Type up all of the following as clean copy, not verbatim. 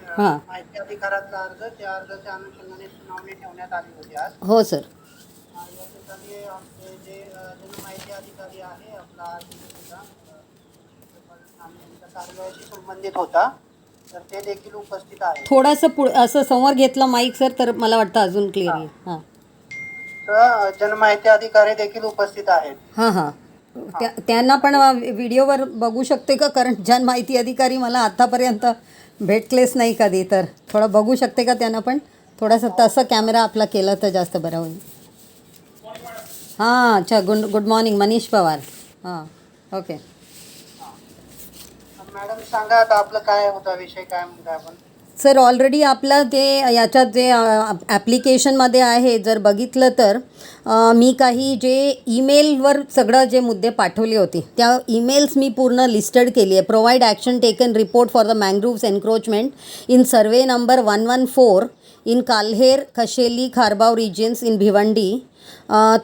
हां. माहिती अधिकारातला अर्ज, त्या अर्जाच्या अनुषंगाने सुनावणी ठेवण्यात आली होती आज. हो सर. या ठिकाणी आमचे जे जनमाहिती अधिकारी आहे आपला यांच्या कार्यालयाशी संबंधित होता, तर ते देखील उपस्थित आहे. थोडंसं असं समोर घेतलं माईक सर, तर मला वाटतं अजून क्लिअर येईल. हां. तर जनमाहिती अधिकारी देखील उपस्थित आहेत. हां हां. त्यांना पण व्हिडिओवर बघू शकते का? कारण जनमाहिती अधिकारी मला आतापर्यंत भेटलेच नाही कधी, तर थोडं बघू शकते का त्यांना पण? थोडंसं तसं कॅमेरा आपला केला तर जास्त बरं होईल. हां अच्छा. Good morning. मनीष पवार. हां ओके. मॅडम सांगा आता आपलं काय होता विषय, काय म्हणताय आपण? सर ऑलरेडी आपलं ते याच्यात जे ॲप्लिकेशनमध्ये आहे, जर बघितलं तर मी काही जे ईमेलवर सगळं जे मुद्दे पाठवले होते त्या ईमेल्स मी पूर्ण लिस्टेड केली आहे. Provide action taken report for the mangroves encroachment in survey number 114 in Kalher Kasheli Kharbav regions in Bhiwandi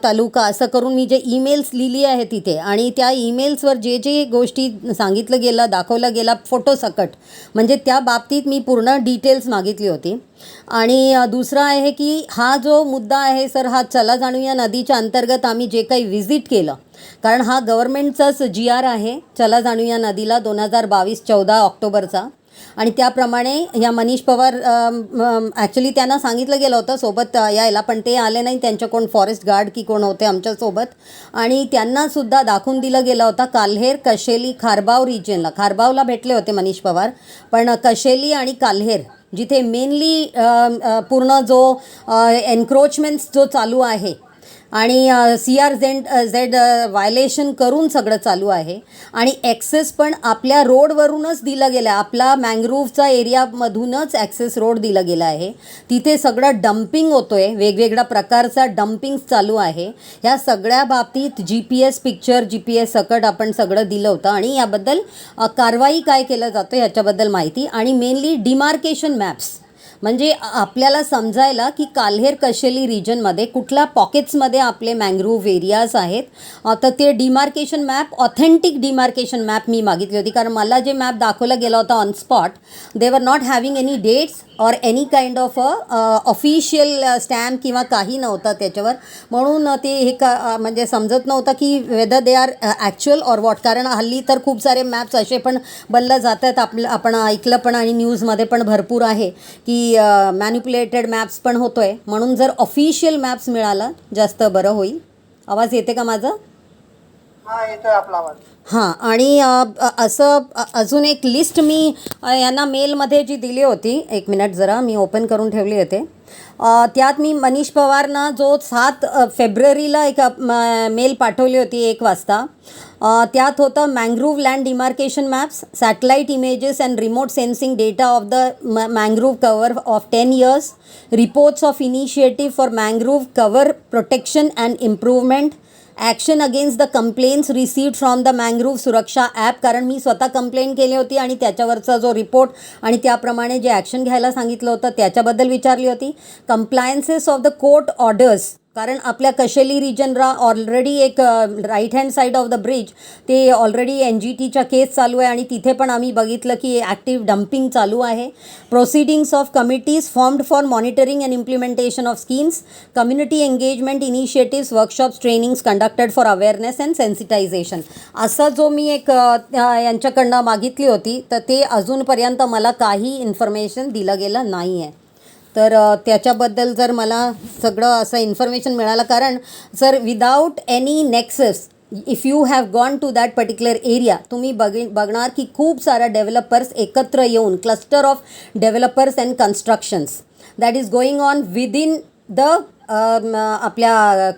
taluka, असं करून मी जे ईमेल्स लिहिली आहे तिथे, आणि त्या ईमेल्सवर जे जे गोष्टी सांगितलं गेलं, दाखवलं गेला फोटोसकट, म्हणजे त्या बाबतीत मी पूर्ण डिटेल्स मागितली होती. आणि दुसरं आहे की हा जो मुद्दा आहे सर, हा चला जाणूया नदीच्या अंतर्गत आम्ही जे काही व्हिजिट केलं, कारण हा गव्हर्मेंटचाच GR आहे चला जाणूया नदीला 2022-14 ऑक्टोबरचा. आणि त्याप्रमाणे ह्या मनीष पवार ॲक्च्युली त्यांना सांगितलं गेलं होतं सोबत यायला, पण ते आले नाही. त्यांच्या कोण फॉरेस्ट गार्ड की कोण होते आमच्यासोबत, आणि त्यांनासुद्धा दाखवून दिलं गेलं होतं काल्हेर कशेली खारबाव रिजनला. खारबावला भेटले होते मनीष पवार, पण कशेली आणि काल्हेर जिथे मेनली पूर्ण जो एन्क्रोचमेंट्स जो चालू आहे आणि CRZ व्हायलेशन करून सगळं चालू आहे, आणि ॲक्सेस पण आपल्या रोडवरूनच दिलं गेलं आहे. आपला मँग्रोव्हचा एरियामधूनच ॲक्सेस रोड दिलं गेलं आहे. तिथे सगळं डम्पिंग होतो आहे, वेगवेगळ्या प्रकारचा डम्पिंग चालू आहे. ह्या सगळ्या बाबतीत GPS पिक्चर, GPS सकट आपण सगळं दिलं होतं, आणि याबद्दल कारवाई काय केलं जातं ह्याच्याबद्दल माहिती, आणि मेनली डिमार्केशन मॅप्स, म्हणजे आपल्याला समजायला की काल्हेर कशेली रिजनमध्ये कुठल्या पॉकेट्समध्ये आपले मँग्रोव्ह एरियाज आहेत. तर ते demarcation map, authentic demarcation map मी मागितली होती, कारण मला जे मॅप दाखवला गेला होता on spot, they were not having any dates or any kind of official stamp किंवा काही नव्हतं त्याच्यावर, म्हणून ते हे म्हणजे समजत नव्हतं की whether they are actual or what. कारण हल्ली तर खूप सारे मॅप्स असे पण बनलं जातात, आपण ऐकलं पण आणि न्यूजमध्ये पण भरपूर आहे की मॅनिप्युलेटेड मॅप्स पण होतो आहे. म्हणून जर ऑफिशियल मॅप्स मिळाला जास्त बरं होईल. आवाज येते का माझा? हां येतोय आपला आवाज. हां. आणि असं अजून एक लिस्ट मी यांना मेलमध्ये जी दिली होती, 1 मिनिट जरा मी ओपन करून ठेवली होते, त्यात मी मनीष पवारना जो 7 फेब्रुवारीला एक मेल पाठवली होती 1 वाजता. त्यात होतं mangrove land demarcation maps, satellite images and remote sensing data of the mangrove cover of 10 years, reports of initiative for mangrove cover protection and improvement, action against the complaints received from the mangrove Suraksha app, कारण मी स्वतः complaint केली होती आणि त्याच्यावरचा जो report आणि त्याप्रमाणे जे ॲक्शन घ्यायला सांगितलं होतं त्याच्याबद्दल विचारली होती. Compliances of the court orders, कारण आपल्या कशेली रिजनला ऑलरेडी एक right hand side of the bridge ते ऑलरेडी NGTच्या केस चालू आहे, आणि तिथे पण आम्ही बघितलं की ॲक्टिव्ह डम्पिंग चालू आहे. Proceedings of committees formed for monitoring and implementation of schemes, community engagement initiatives, workshops, trainings conducted for awareness and sensitisation, असं जो मी एक यांच्याकडनं मागितली होती, तर ते अजूनपर्यंत मला काही इन्फॉर्मेशन दिलं गेलं नाही आहे. तर त्याच्याबद्दल जर मला सगळं असं इन्फॉर्मेशन मिळालं, कारण sir without any nexus if you have gone to that particular area, तुम्ही बघणार की खूप साऱ्या डेव्हलपर्स एकत्र येऊन, cluster of developers and constructions that is going on within the आपल्या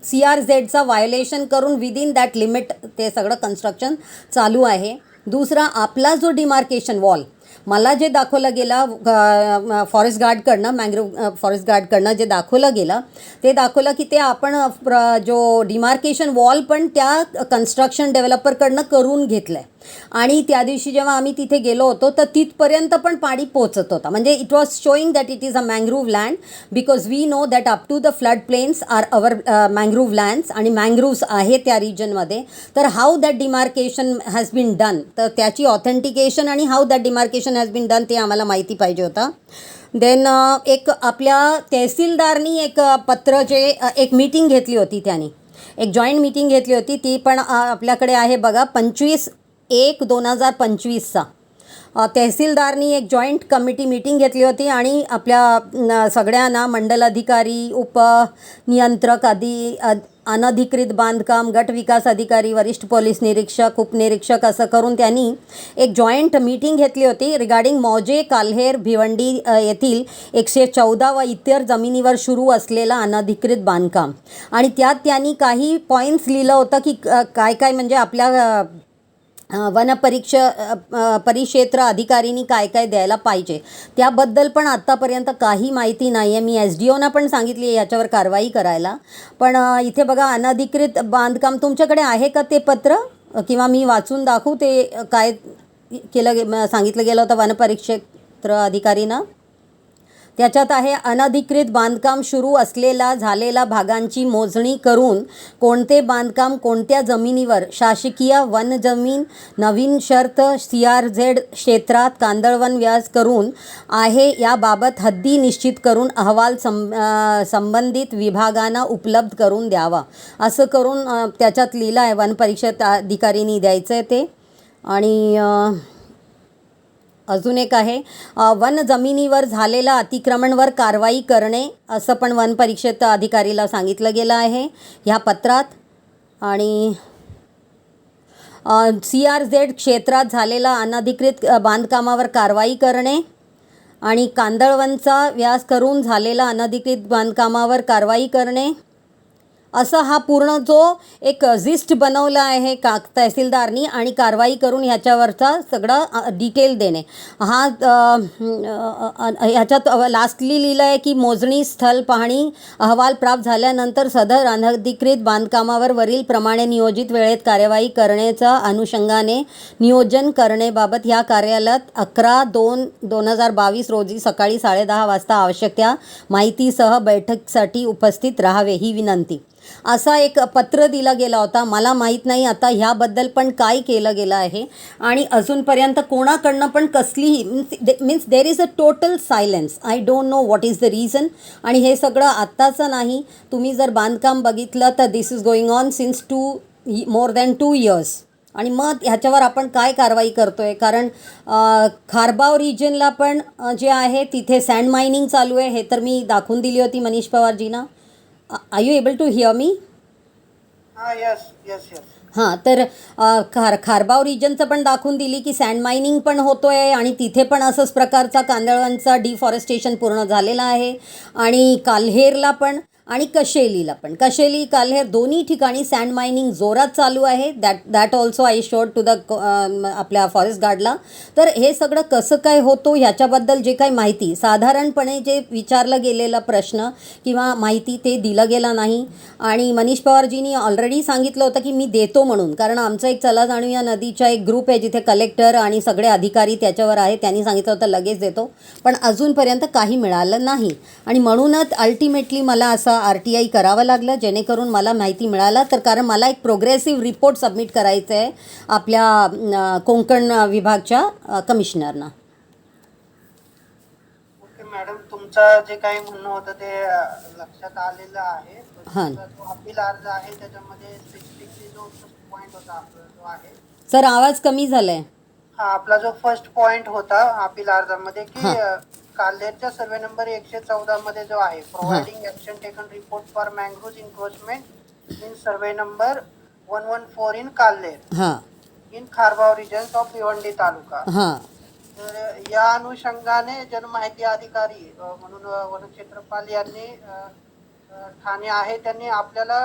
CRZचा व्हायोलेशन करून विदिन दॅट लिमिट ते सगळं कन्स्ट्रक्शन चालू आहे. दुसरा, आपला जो डिमार्केशन वॉल मला जे दाखवलं गेलं फॉरेस्ट गार्डकडनं, मँग्रोव्ह फॉरेस्ट गार्डकडनं जे दाखवलं गेलं, ते दाखवलं की ते आपण जो डिमार्केशन वॉल पण त्या कन्स्ट्रक्शन डेव्हलपरकडनं करून घेतलं आहे. आणि त्या दिवशी जेव्हा आम्ही तिथे गेलो होतो तर तिथपर्यंत पण पाणी पोचत होता, म्हणजे it was showing that it is a mangrove land, because we know that up to the flood plains are our mangrove lands, आणि मँग्रोव्स आहे त्या रिजनमध्ये. तर how that demarcation has been done, तर त्याची ऑथेंटिकेशन आणि how that demarcation deforestation has been done ते आम्हाला माहिती पाहिजे होता. देन एक आपल्या तहसीलदारनी एक पत्र जे एक मीटिंग घेतली होती, त्यांनी एक जॉईंट मीटिंग घेतली होती, ती पण आपल्याकडे आहे बघा 25/1/2025 तहसीलदारनी एक जॉईंट कमिटी मीटिंग घेतली होती आणि आपल्या सगळ्यांना मंडल अधिकारी, उपनियंत्रक अनधिकृत बांधकाम, गट विकास अधिकारी, वरिष्ठ पोलीस निरीक्षक, उपनिरीक्षक असं करून त्यांनी एक जॉईंट मीटिंग घेतली होती रिगार्डिंग मौजे, काल्हेर, भिवंडी येथील 114 व इतर जमिनीवर सुरू असलेला अनधिकृत बांधकाम. आणि त्यात त्यांनी काही पॉईंट्स लिहिलं होतं की काय काय म्हणजे आपल्या परिक्षेत्र अधिकारीनी काय काय द्यायला पाहिजे, त्याबद्दल पण आत्तापर्यंत काही माहिती नाही आहे. मी SDOना पण सांगितली आहे याच्यावर कारवाई करायला. पण इथे बघा अनधिकृत बांधकाम तुमच्याकडे आहे का ते पत्र, किंवा मी वाचून दाखवू ते काय सांगितलं गेलं होतं वनपरिक्षेत्र अधिकारीनं. त्याच्यात आहे अनधिकृत बांधकाम सुरू असलेला झालेला भागांची मोजणी करून कोणते बांधकाम कोणत्या जमिनीवर शासकीय वन जमीन नवीन शर्त CRZ क्षेत्रात कांदळवन व्यास करून आहे याबाबत हद्दी निश्चित करून अहवाल संबंधित विभागांना उपलब्ध करून द्यावा असं करून त्याच्यात लिहिलं आहे. वनपरिक्षेत्र अधिकारीनी द्यायचं आहे ते. आणि अजून एक आहे वन जमिनीवर झालेल्या अतिक्रमणवर कारवाई करणे असं पण वनपरिक्षेत्र अधिकारीला सांगितलं गेलं आहे ह्या पत्रात. आणि CRZ क्षेत्रात झालेला अनधिकृत बांधकामावर कारवाई करणे आणि कांदळवनचा व्यास करून झालेला अनधिकृत बांधकामावर कारवाई करणे असं हा पूर्ण जो एक जिस्ट बनवला आहे तहसीलदारनी आणि कारवाई करून ह्याच्यावरचा सगळं डिटेल देणे. हा ह्याच्यात लास्टली लिहिलं आहे की मोजणी स्थल पाहणी अहवाल प्राप्त झाल्यानंतर सदर अनधिकृत बांधकामावर वरील प्रमाणे नियोजित वेळेत कार्यवाही करण्याच्या अनुषंगाने नियोजन करण्याबाबत ह्या कार्यालयात 11/2/2022 रोजी सकाळी 10:30 वाजता आवश्यक त्या माहितीसह बैठकीसाठी उपस्थित राहावे ही विनंती असा एक पत्र दिला गेला होता. मला माहीत नाही आता ह्याबद्दल पण काय केलं गेलं आहे. आणि अजूनपर्यंत कोणाकडनं पण कसलीही means there is a total silence. I don't know what is the reason. आणि हे सगळं आत्ताचं नाही. तुम्ही जर बांधकाम बघितलं तर this is going on since more than 2 years. आणि मग ह्याच्यावर आपण काय कारवाई करतो आहे, कारण खारबाव रिजनला पण जे आहे तिथे सँड मायनिंग चालू आहे. हे तर मी दाखवून दिली होती मनीष पवारजींना. Are you able to hear me? Yes yes yes. हां, तर खारबाव रिजनचं पण दाखवून दिली की सँड मायनिंग पण होतो आहे आणि तिथे पण असंच प्रकारचा कांदळवनचा डिफॉरेस्टेशन पूर्ण झालेला आहे. आणि काल्हेरला पण आणि कशेलीला पण, कशेली काल्हेर दोन्ही ठिकाणी सँड मायनिंग जोरात चालू आहे. That also I showed to the आपल्या फॉरेस्ट गार्डला. तर हे सगळं कसं काय होतो ह्याच्याबद्दल जे काही माहिती साधारणपणे जे विचारलं गेलेला प्रश्न किंवा माहिती ते दिलं गेलं नाही. आणि मनीष पवारजींनी ऑलरेडी सांगितलं होतं की मी देतो म्हणून, कारण आमचा एक चला जाणूया नदीचा एक ग्रुप आहे जिथे कलेक्टर आणि सगळे अधिकारी त्याच्यावर आहे. त्यांनी सांगितलं होतं लगेच देतो, पण अजूनपर्यंत काही मिळालं नाही. आणि म्हणूनच अल्टिमेटली मला असं RTI करावं लागलं जेणेकरून मला माहिती मिळालं. तर कारण मला एक प्रोग्रेसिव्ह रिपोर्ट सबमिट करायचं आहे आपल्या कोकण विभागच्या कमिशनरना. ओके मॅडम, तुमचं जे काही म्हणणं होतं ते लक्षात आलेलं आहे. हां. जो अपील अर्ज आहे त्याच्यामध्ये स्पेसिफिकली जो फर्स्ट पॉईंट होता आपला जो आहे. सर आवाज कमी झाला आहे. हा, आपला जो फर्स्ट पॉईंट होता अपील अर्जामध्ये की काल्हेरच्या सर्वे नंबर 114 मध्ये जो आहे providing action taken report for mangrove encroachment in survey number 114 in Kalher हां in Kharbav regions of Bhiwandi taluka. हां. तर या अनुषंगाने जनमाहिती अधिकारी म्हणून वनक्षेत्रपाल यांनी ठाणे आहे त्यांनी आपल्याला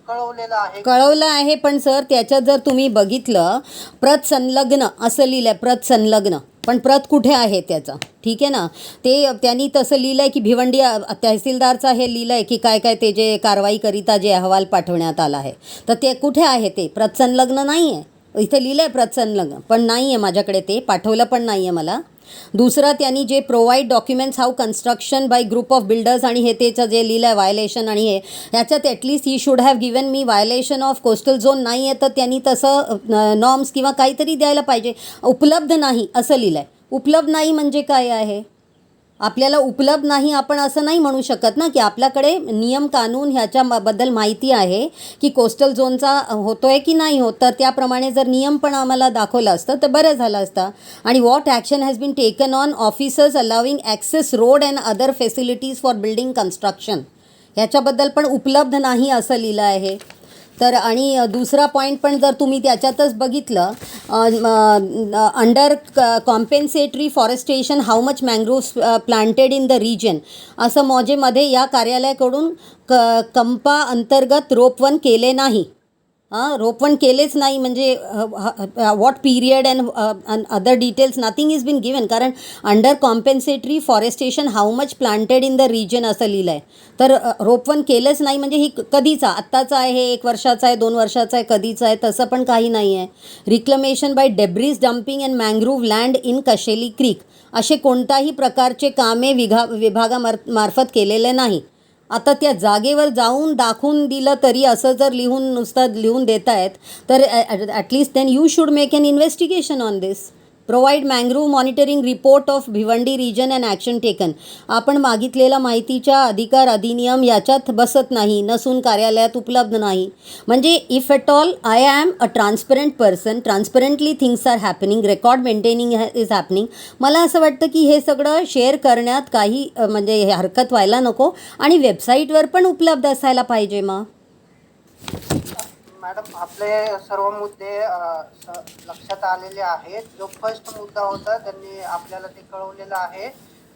कळवलं आहे. पण सर त्याच्यात जर तुम्ही बघितलं प्रत संलग्न असं लिहिलं आहे, प्रत संलग्न, पण प्रत कुठे आहे त्याचा? ठीक आहे ना, ते त्यांनी तसं लिहिलं आहे की भिवंडी तहसीलदारचा हे लिहिलं आहे की काय काय ते जे कारवाईकरिता जे अहवाल पाठवण्यात आला आहे तर ते कुठे आहे? ते प्रत संलग्न नाही आहे. इथे लिहिलं आहे प्रत संलग्न, पण नाही आहे माझ्याकडे, ते पाठवलं पण नाही आहे मला. दुसरं त्यांनी जे provide documents how construction bye group of builders आणि हे त्याचं जे लिहिलं आहे व्हायलेशन आणि हे ह्याच्यात at least he should have given me violation of coastal zone नाही आहे तर त्यांनी तसं नॉर्म्स किंवा काहीतरी द्यायला पाहिजे. उपलब्ध नाही असं लिहिलं आहे. उपलब्ध नाही म्हणजे काय आहे? आपल्याला उपलब्ध नाही आपण असं नाही म्हणू शकत ना, की आपल्याकडे नियम कानून ह्याच्याबद्दल माहिती आहे की कोस्टल झोनचा होतो आहे की नाही होत. तर त्याप्रमाणे जर नियम पण आम्हाला दाखवलं असतं तर बरं झालं असतं. आणि what action has been taken on officers allowing access road and other facilities for building construction, ह्याच्याबद्दल पण उपलब्ध नाही असं लिहिलं आहे. तर आणि दुसरा पॉईंट पण जर तुम्ही त्याच्यातच बघितलं, under compensatory forestation how much mangroves planted in the region, असं मॉजेमध्ये या कार्यालयाकडून कंपा अंतर्गत रोपवन केले नाही. रोपवन केलेच नाही म्हणजे what period and other details nothing is been given. कारण under compensatory forestation how much planted in the region असं लिहिलं आहे. तर रोपवन केलंच नाही म्हणजे ही कधीचा, आत्ताचा आहे, हे 1 वर्षाचा आहे, 2 वर्षाचा आहे, कधीचा आहे, तसं पण काही नाही आहे. Reclamation by debris dumping and mangrove land in Kasheli creek, असे कोणताही प्रकारचे कामे विभागामार्फत केलेले नाही. आता त्या जागेवर जाऊन दाखवून दिलं तरी असं जर नुसतं लिहून देत आहेत तर at least then you should make an investigation on this. Provide mangrove monitoring report of Bhiwandi region and action taken. आपण मागितलेला माहितीच्या अधिकार अधिनियम याच्यात बसत नाही, नसून कार्यालयात उपलब्ध नाही. म्हणजे if at all I am a transparent person, transparently things are happening, record maintaining is happening, मला असं वाटतं की हे सगळं शेअर करण्यात काही म्हणजे हरकत व्हायला नको आणि वेबसाईटवर पण उपलब्ध असायला पाहिजे. मग मॅडम आपले सर्व मुद्दे लक्षात आलेले आहेत. जो फर्स्ट मुद्दा होता त्यांनी आपल्याला ते कळवलेलं आहे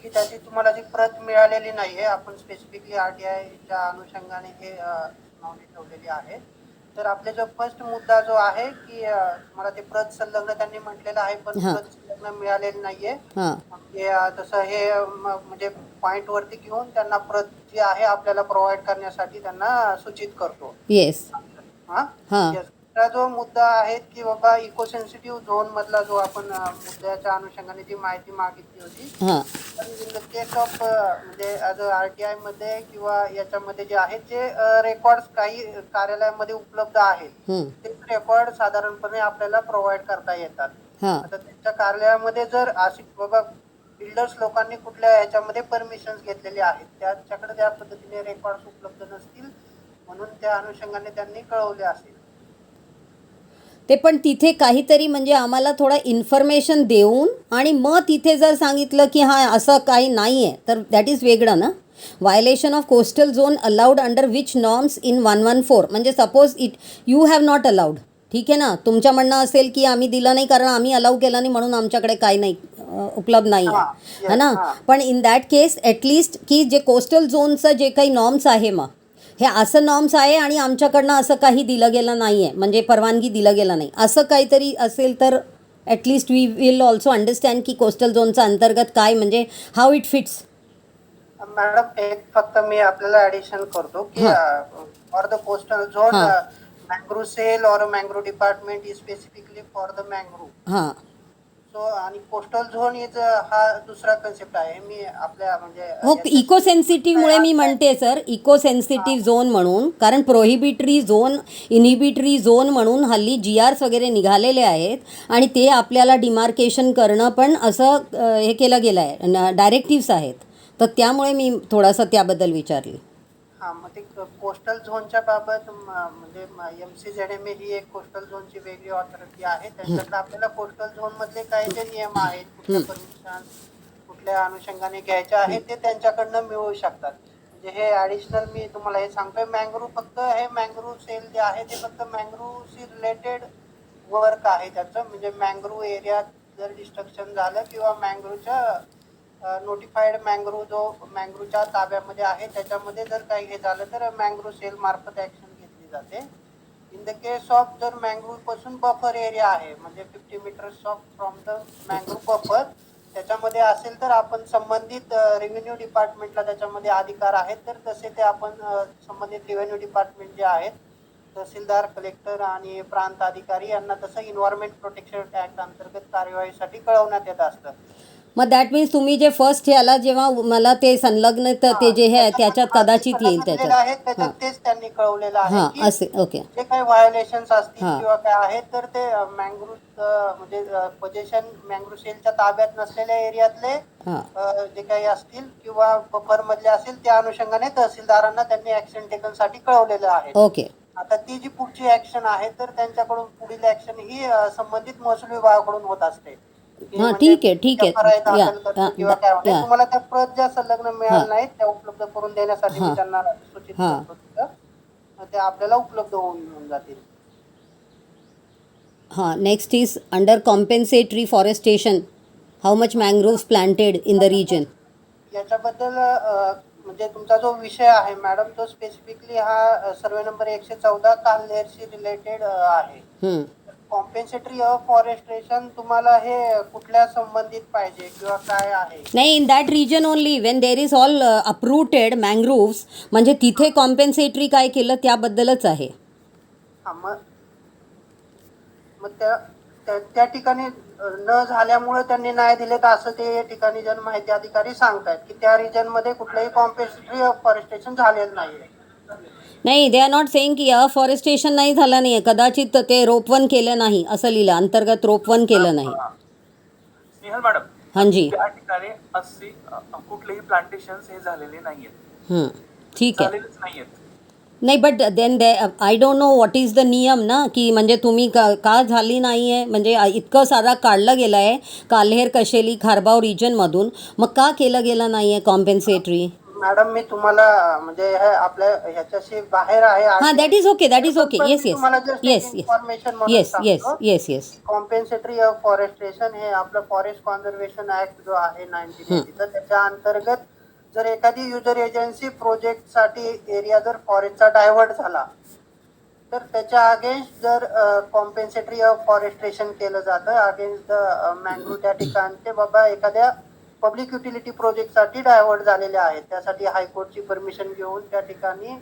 की त्याची तुम्हाला जी प्रत मिळालेली नाही आहे. आपण स्पेसिफिकली RTIच्या अनुषंगाने हे सुनावणी ठेवलेली आहे. तर आपले जो फर्स्ट मुद्दा जो आहे की मला ते प्रत संलग्न त्यांनी म्हटलेलं आहे पण प्रत संलग्न मिळालेली नाहीये. म्हणजे तसं हे म्हणजे पॉइंट वरती घेऊन त्यांना प्रत जी आहे आपल्याला प्रोव्हाइड करण्यासाठी त्यांना सूचित करतो. येस. दुसरा जो मुद्दा आहे की बाबा इको सेन्सिटिव्ह झोन मधला जो आपण मुद्द्याच्या अनुषंगाने जी माहिती मागितली होती, इन द केस ऑफ म्हणजे ॲज अ RTI मध्ये किंवा याच्यामध्ये जे आहेत जे रेकॉर्ड काही कार्यालयामध्ये उपलब्ध आहेत ते रेकॉर्ड साधारणपणे आपल्याला प्रोव्हाइड करता येतात. आता त्यांच्या कार्यालयामध्ये जर अशी बाबा बिल्डर्स लोकांनी कुठल्या ह्याच्यामध्ये परमिशन्स घेतलेले आहेत त्याच्याकडे त्या पद्धतीने रेकॉर्ड्स उपलब्ध नसतील, म्हणून त्या अनुषंगाने त्यांनी कळवले असेल. ते पण तिथे काहीतरी म्हणजे आम्हाला थोडा इन्फॉर्मेशन देऊन आणि मग तिथे जर सांगितलं की हां असं काही नाही आहे तर दॅट इज वेगळं ना. Violation of coastal zone allowed under which norms in 114, म्हणजे suppose you have not allowed, ठीक आहे ना, तुमच्या म्हणणं असेल की आम्ही दिलं नाही कारण आम्ही अलाउ केलं नाही म्हणून आमच्याकडे काही नाही उपलब्ध नाही आहे, है ना. पण इन दॅट केस ॲटलिस्ट की जे कोस्टल झोनचं जे काही नॉर्म्स आहे मग हे असं नॉर्म्स आहे आणि आमच्याकडनं असं काही दिलं गेलं नाही आहे म्हणजे परवानगी दिलं गेलं नाही असं काहीतरी असेल तर at least we will also understand की कोस्टल झोनचा अंतर्गत काय म्हणजे हाऊ इट फिट्स. मॅडम एक फक्त मी आपल्याला ॲडिशन करतो की for the coastal zone mangrove cell or mangrove department is specifically for the mangrove. So आणि कोस्टल झोन इज हा दुसरा कन्सेप्ट आहे. मी आपल्या म्हणजे हो इको सेन्सिटिव्हमुळे मी म्हणते सर, इको सेन्सिटिव्ह झोन म्हणून, कारण प्रोहिबिटरी झोन इनहिबिटरी झोन म्हणून हल्ली GRs वगैरे निघालेले आहेत आणि ते आपल्याला डिमार्केशन करणं पण असं हे केलं गेलं आहे, डायरेक्टिव्स आहेत. तर त्यामुळे मी थोडंसं त्याबद्दल विचारली. मग ते कोस्टल झोनच्या बाबत म्हणजे MCZMA ही एक कोस्टल झोनची वेगळी ऑथॉरिटी आहे. त्यांच्याकडे आपल्याला कोस्टल झोन मधले काही जे नियम आहेत, कुठल्या परमिशन कुठल्या अनुषंगाने घ्यायचे आहेत ते त्यांच्याकडनं मिळू शकतात. म्हणजे हे ॲडिशनल मी तुम्हाला हे सांगतोय. मँग्रोव्ह फक्त हे मँग्रोव्ह सेल जे आहे ते फक्त मँग्रोव्हशी रिलेटेड वर्क आहे त्याचं. म्हणजे मँग्रोव्ह एरियात जर डिस्ट्रक्शन झालं किंवा मँग्रोव्हच्या नोटिफाईड मँग्रोव्ह जो मँग्रोव्हच्या ताब्यामध्ये आहे त्याच्यामध्ये जर काही हे झालं तर मँग्रोव्ह सेल मार्फत ॲक्शन घेतली जाते. इन द केस ऑफ जर मँग्रोव्ह पासून बफर एरिया आहे म्हणजे 50 metres of from the mangrove buffer त्याच्यामध्ये असेल तर आपण संबंधित रेव्हेन्यू डिपार्टमेंटला त्याच्यामध्ये अधिकार आहेत. तर तसे ते आपण संबंधित रेव्हेन्यू डिपार्टमेंट जे आहेत तहसीलदार, कलेक्टर आणि प्रांत अधिकारी यांना तसं एन्व्हायरमेंट प्रोटेक्शन ॲक्ट अंतर्गत कार्यवाहीसाठी कळवण्यात येत असतं. मग दॅट मीन्स तुम्ही जे फर्स्ट ह्याला जेव्हा मला ते संलग्न ते जे हे आहे त्याच्यात कदाचित येईल दिलेलं आहे त्याच्यात. त्याच्यात तेच त्यांनी कळवलेलं आहे हां की असे ओके जे काही व्हायोलेशन्स असतील हां. किंवा काय आहेत तर ते मँग्रुव्ह म्हणजे पोझिशन मँग्रुव्ह सेलच्या ताब्यात नसलेल्या एरियातले हां जे काही असतील किंवा बफर मधले असतील त्या अनुषंगाने तहसीलदारांना त्यांनी ऍक्शन टेकन साठी कळवलेलं आहे. ओके. आता ती जी पुढची ऍक्शन आहे तर त्यांच्याकडून पुढील ऍक्शन ही संबंधित महसूल विभागाकडून होत असते. की हां म्हणजे ठीक आहे FRI या दाखल करणं किंवा काय होते या तुम्हाला त्या प्रत ज्या संलग्न हां मिळाल्या नाहीत त्या उपलब्ध करून देण्यासाठी मी हां त्यांना सूचित हां. करतो तिथं. ते आपल्याला उपलब्ध होऊन जातील. Next is under compensatory forestation. How much mangroves planted in the region? याच्याबद्दल म्हणजे तुमचा जो विषय आहे मॅडम तो स्पेसिफिकली हा सर्वे नंबर 114 काल्हेरशी रिलेटेड आहे. कॉम्पेन्सेटरी फॉरेस्ट्रेशन तुम्हाला हे कुठल्या संबंधित पाहिजे किंवा काय आहे? नाही, in that region only when there is all uprooted mangroves म्हणजे तिथे कॉम्पेन्सेटरी काय केलं त्याबद्दलच आहे. मग त्या ठिकाणी न झाल्यामुळे त्यांनी नाही दिले तर असं ते ठिकाणी जनमाहिती अधिकारी सांगतायत की त्या रिजन मध्ये कुठलंही कॉम्पेन्सेटरी फॉरेस्ट्रेशन झालेलं नाहीये. नाही, दे आर नॉट सेइंग की फॉरेस्टेशन नाही झालं नाही आहे, कदाचित ते रोपवन केलं नाही असं लिहिलं, अंतर्गत रोपवन केलं नाही. स्नेहल मॅडम, हांजी त्या ठिकाणी असे कुठलेही प्लांटेशन हे झालेले नाहीयेत, ठीक आहे. झालेलेच नाहीयेत. नाही but then I don't know what is the नियम ना की म्हणजे तुम्ही का झाली नाही आहे म्हणजे इतकं सारा काढलं गेलं आहे काल्हेर कशेली खारबाव रिजनमधून, मग का केलं गेलं नाही आहे कॉम्पेन्सेटरी? मॅडम मी तुम्हाला म्हणजे हे आपल्या ह्याच्याशी बाहेर आहे. हां that is okay yes yes तुम्हाला जस्ट येस इन्फॉर्मेशन म्हणून येस येस सांगतो. येस येस कॉम्पेन्सेटरी ऑफ फॉरेस्ट्रेशन हे आपलं फॉरेस्ट कॉन्झर्वेशन ऍक्ट जो आहे 1980 त्याच्या अंतर्गत जर एखादी युजर एजन्सी प्रोजेक्ट साठी एरिया जर फॉरेस्टचा डायव्हर्ट झाला तर त्याच्या अगेन्स्ट जर कॉम्पेन्सेटरी ऑफ फॉरेस्ट्रेशन केलं जातं अगेन्स्ट द मँग्रोव्ह त्या ठिकाणचे बाबा एखाद्या पब्लिक युटिलिटी प्रोजेक्ट साठी डायव्हर्ट झालेले आहेत त्यासाठी हायकोर्टची परमिशन घेऊन त्या ठिकाणी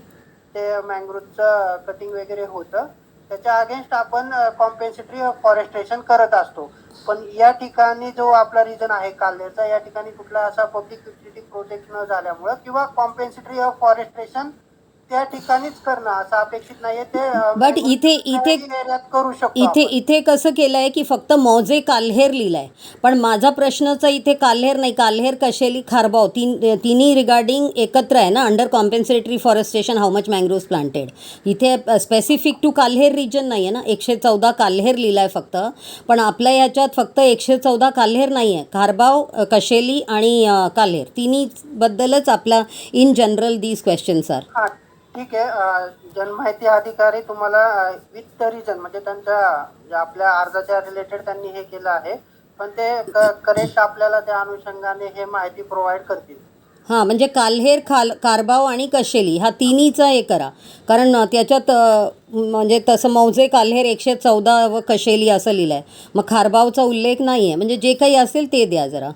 ते मँग्रोव्हचं कटिंग वगैरे होतं त्याच्या अगेन्स्ट आपण कॉम्पेन्सेटरी फॉरेस्ट्रेशन करत असतो. पण या ठिकाणी जो आपला रिजन आहे काल्हेरचा या ठिकाणी कुठला असा पब्लिक युटिलिटी प्रोजेक्ट न झाल्यामुळं किंवा कॉम्पेन्सेटरी ऑफ फॉरेस्ट्रेशन त्या ठिकाणीच करणं असं अपेक्षित नाहीये. ते बट इथे एरियात करू शकतो. इथे कसं केलं आहे की फक्त मौजे काल्हेर लिहिलं आहे, पण माझा प्रश्नचा इथे काल्हेर नाही, काल्हेर कशेली खारबाव तिन्ही रिगार्डिंग एकत्र आहे ना under compensatory forestation how much mangroves planted. इथे स्पेसिफिक टू काल्हेर रिजन नाही आहे ना, 114 काल्हेर लिहिलं आहे फक्त, पण आपल्या ह्याच्यात फक्त 114 काल्हेर नाही आहे, खारबाव कशेली आणि काल्हेर तिन्हीबद्दलच आपला in general these questions are. हा ठीक आहे. जनमाहिती अधिकारी तुम्हाला विथ रिजन म्हणजे त्यांच्या आपल्या अर्जाच्या रिलेटेड त्यांनी हे केलं आहे पण ते करेक्ट आपल्याला त्या अनुषंगाने हे माहिती प्रोव्हाइड करतील. हां म्हणजे काल्हेर कारबाव आणि कशेली हा तिन्हीचा हे करा, कारण त्याच्यात म्हणजे तसं मौजे काल्हेर 114 व कशेली असं लिहिलं आहे, मग खारबावचा उल्लेख नाही आहे, म्हणजे जे काही असेल ते द्या जरा.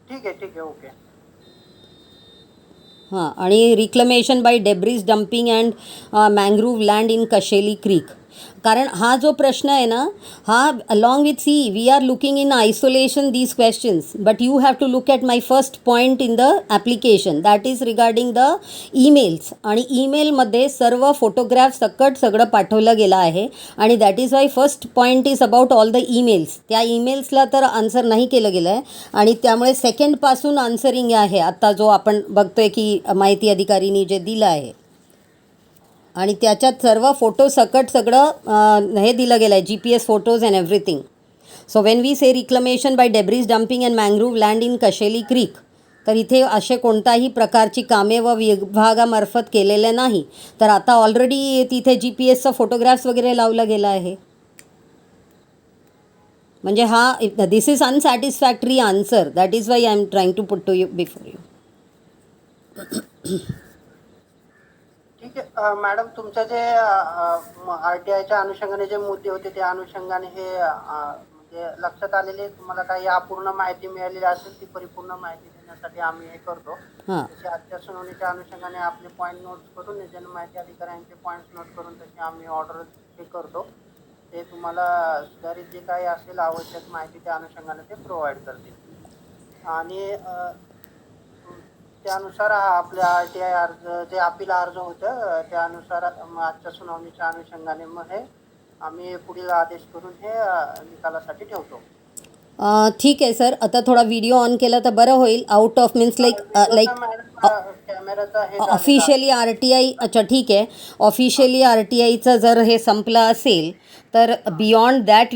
ठीक आहे ओके. हां आणि reclamation by debris dumping and mangrove land in Kasheli creek, कारण हा जो प्रश्न आहे ना हा along with see we are looking in isolation these questions but you have to look at my first point in the application that is regarding the emails, आणि ईमेलमध्ये सर्व फोटोग्राफ सकट सगळं पाठवलं गेलं आहे आणि that is Y first point is about all the emails. त्या ईमेल्सला तर आन्सर नाही केलं गेलं आहे आणि त्यामुळे सेकंडपासून आन्सरिंग आहे आता जो आपण बघतोय की माहिती अधिकारीनी जे दिलं आहे आणि त्याच्यात सर्व फोटो सकट सगळं हे दिलं गेलं आहे GPS photos and everything. So when we say reclamation by debris dumping and mangrove land in Kasheli creek, तर इथे असे कोणताही प्रकारची कामे व विभागामार्फत केलेले नाही, तर आता ऑलरेडी तिथे GPS फोटोग्राफ्स वगैरे लावलं गेलं आहे. म्हणजे हा this is unsatisfactory answer, that is why I am trying to put to you before you. ठीक आहे मॅडम, तुमच्या जे RTIच्या अनुषंगाने जे मुद्दे होते त्या अनुषंगाने हे म्हणजे लक्षात आलेले तुम्हाला काही अपूर्ण माहिती मिळालेली असेल ती परिपूर्ण माहिती देण्यासाठी आम्ही हे करतो. तसे आजच्या सुनावणीच्या अनुषंगाने आपले पॉईंट नोट करून जनमाहिती अधिकाऱ्यांचे पॉईंट्स नोट करून तशी आम्ही ऑर्डर हे करतो. ते तुम्हाला सुधारित जे काही असेल आवश्यक माहिती त्या अनुषंगाने ते प्रोव्हाइड करतील. आणि त्यानुसार हा आपल्या RTI अर्ज जे अपील अर्ज होतं त्यानुसार आजच्या सुनावणीच्या अनुषंगाने मग हे आम्ही पुढील आदेश करून हे निकालासाठी ठेवतो. ठीक आहे सर, आता थोडा व्हिडिओ ऑन केला तर बरं होईल. आउट ऑफ मीन्स लाईक कॅमेराचा हे झालेला आहे. ऑफिशियली RTI, अच्छा ठीक आहे, ऑफिशियली RTIचं जर हे संपलं असेल तर बियॉन्ड दॅट